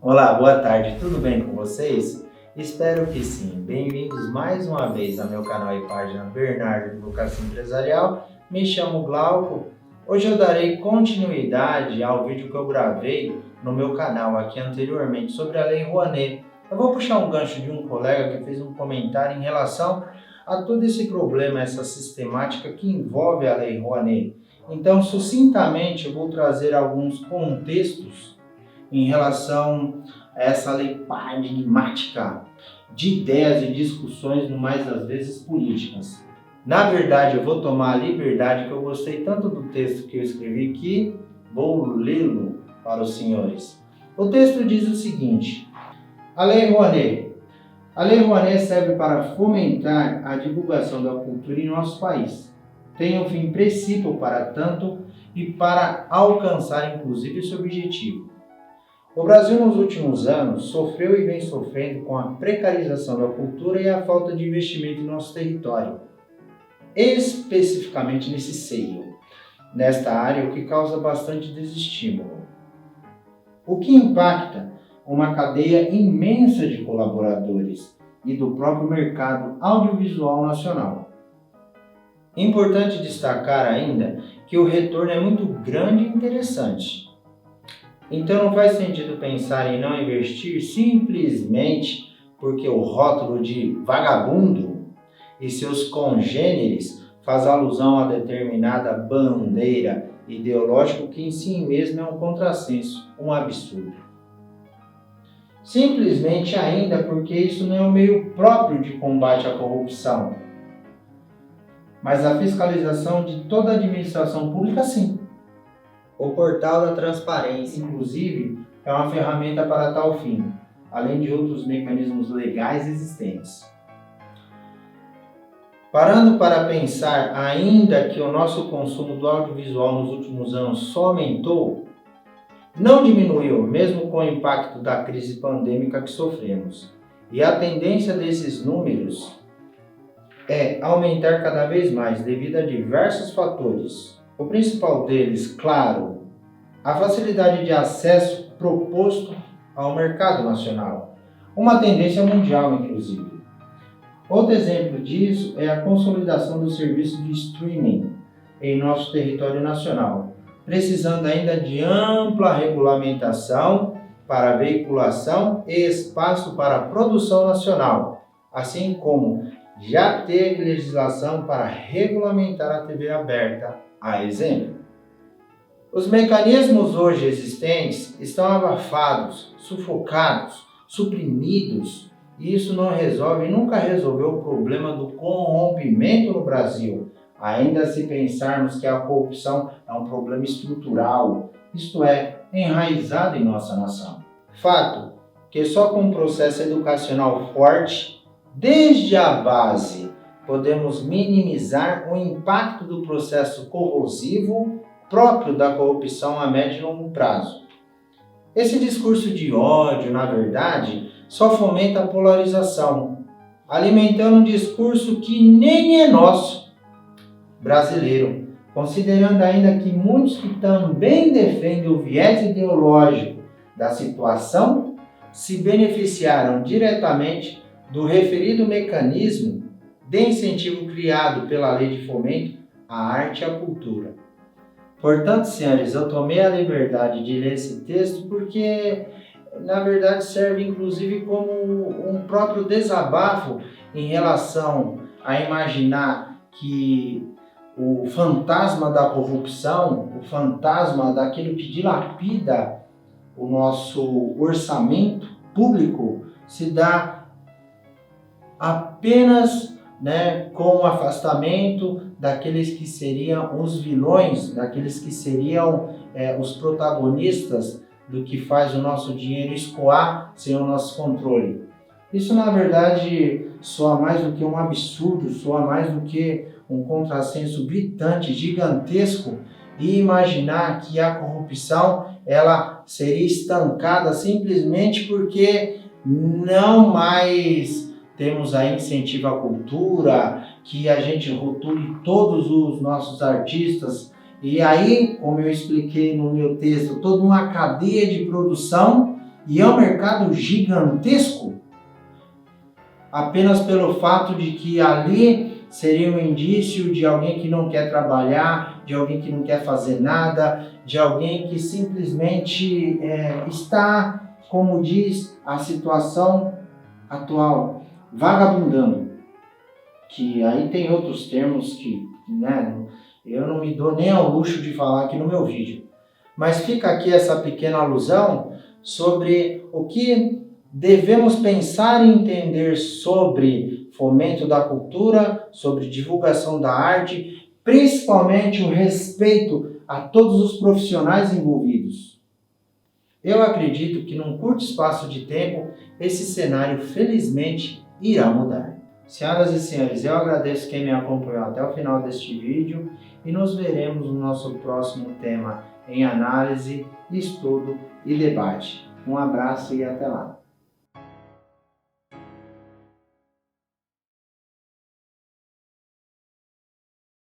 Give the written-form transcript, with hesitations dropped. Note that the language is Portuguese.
Olá, boa tarde, tudo bem com vocês? Espero que sim. Bem-vindos mais uma vez ao meu canal e página Bernardo Educação Empresarial. Me chamo Glauco. Hoje eu darei continuidade ao vídeo que eu gravei no meu canal aqui anteriormente sobre a Lei Rouanet. Eu vou puxar um gancho de um colega que fez um comentário em relação a todo esse problema, essa sistemática que envolve a Lei Rouanet. Então, sucintamente, eu vou trazer alguns contextos em relação a essa lei paradigmática de ideias e discussões, no mais das vezes políticas. Na verdade, eu vou tomar a liberdade, que eu gostei tanto do texto que eu escrevi que vou lê-lo para os senhores. O texto diz o seguinte: a Lei Rouanet. A Lei Rouanet serve para fomentar a divulgação da cultura em nosso país. Tem um fim princípio para tanto e para alcançar inclusive esse objetivo. O Brasil, nos últimos anos, sofreu e vem sofrendo com a precarização da cultura e a falta de investimento em nosso território, especificamente nesse seio, nesta área, o que causa bastante desestímulo. O que impacta uma cadeia imensa de colaboradores e do próprio mercado audiovisual nacional. Importante destacar ainda que o retorno é muito grande e interessante. Então não faz sentido pensar em não investir simplesmente porque o rótulo de vagabundo e seus congêneres faz alusão a determinada bandeira ideológica que em si mesmo é um contrassenso, um absurdo. Simplesmente ainda porque isso não é um meio próprio de combate à corrupção, mas a fiscalização de toda a administração pública sim. O portal da transparência, inclusive, é uma ferramenta para tal fim, além de outros mecanismos legais existentes. Parando para pensar, ainda que o nosso consumo do audiovisual nos últimos anos só aumentou, não diminuiu, mesmo com o impacto da crise pandêmica que sofremos. E a tendência desses números é aumentar cada vez mais devido a diversos fatores. O principal deles, claro, a facilidade de acesso proposto ao mercado nacional, uma tendência mundial inclusive. Outro exemplo disso é a consolidação do serviço de streaming em nosso território nacional, precisando ainda de ampla regulamentação para veiculação e espaço para produção nacional, assim como já teve legislação para regulamentar a TV aberta, a exemplo. Os mecanismos hoje existentes estão abafados, sufocados, suprimidos, e isso não resolve e nunca resolveu o problema do corrompimento no Brasil, ainda se pensarmos que a corrupção é um problema estrutural, isto é, enraizado em nossa nação. Fato que só com um processo educacional forte, desde a base, podemos minimizar o impacto do processo corrosivo próprio da corrupção a médio e longo prazo. Esse discurso de ódio, na verdade, só fomenta a polarização, alimentando um discurso que nem é nosso, brasileiro, considerando ainda que muitos que também defendem o viés ideológico da situação se beneficiaram diretamente do referido mecanismo de incentivo criado pela Lei de Fomento à Arte e à Cultura. Portanto, senhores, eu tomei a liberdade de ler esse texto porque, na verdade, serve inclusive como um próprio desabafo em relação a imaginar que o fantasma da corrupção, o fantasma daquilo que dilapida o nosso orçamento público, se dá apenas com o afastamento daqueles que seriam os vilões, daqueles que seriam os protagonistas do que faz o nosso dinheiro escoar sem o nosso controle. Isso, na verdade, soa mais do que um absurdo, soa mais do que um contrassenso gritante, gigantesco, e imaginar que a corrupção ela seria estancada simplesmente porque não mais temos aí incentivo à cultura, que a gente rotule todos os nossos artistas, e aí, como eu expliquei no meu texto, toda uma cadeia de produção e é um mercado gigantesco, apenas pelo fato de que ali seria um indício de alguém que não quer trabalhar, de alguém que não quer fazer nada, de alguém que simplesmente está, como diz a situação atual, vagabundando. Que aí tem outros termos que, né, eu não me dou nem ao luxo de falar aqui no meu vídeo. Mas fica aqui essa pequena alusão sobre o que devemos pensar e entender sobre fomento da cultura, sobre divulgação da arte, principalmente o respeito a todos os profissionais envolvidos. Eu acredito que num curto espaço de tempo, esse cenário felizmente irá mudar. Senhoras e senhores, eu agradeço quem me acompanhou até o final deste vídeo e nos veremos no nosso próximo tema em análise, estudo e debate. Um abraço e até lá!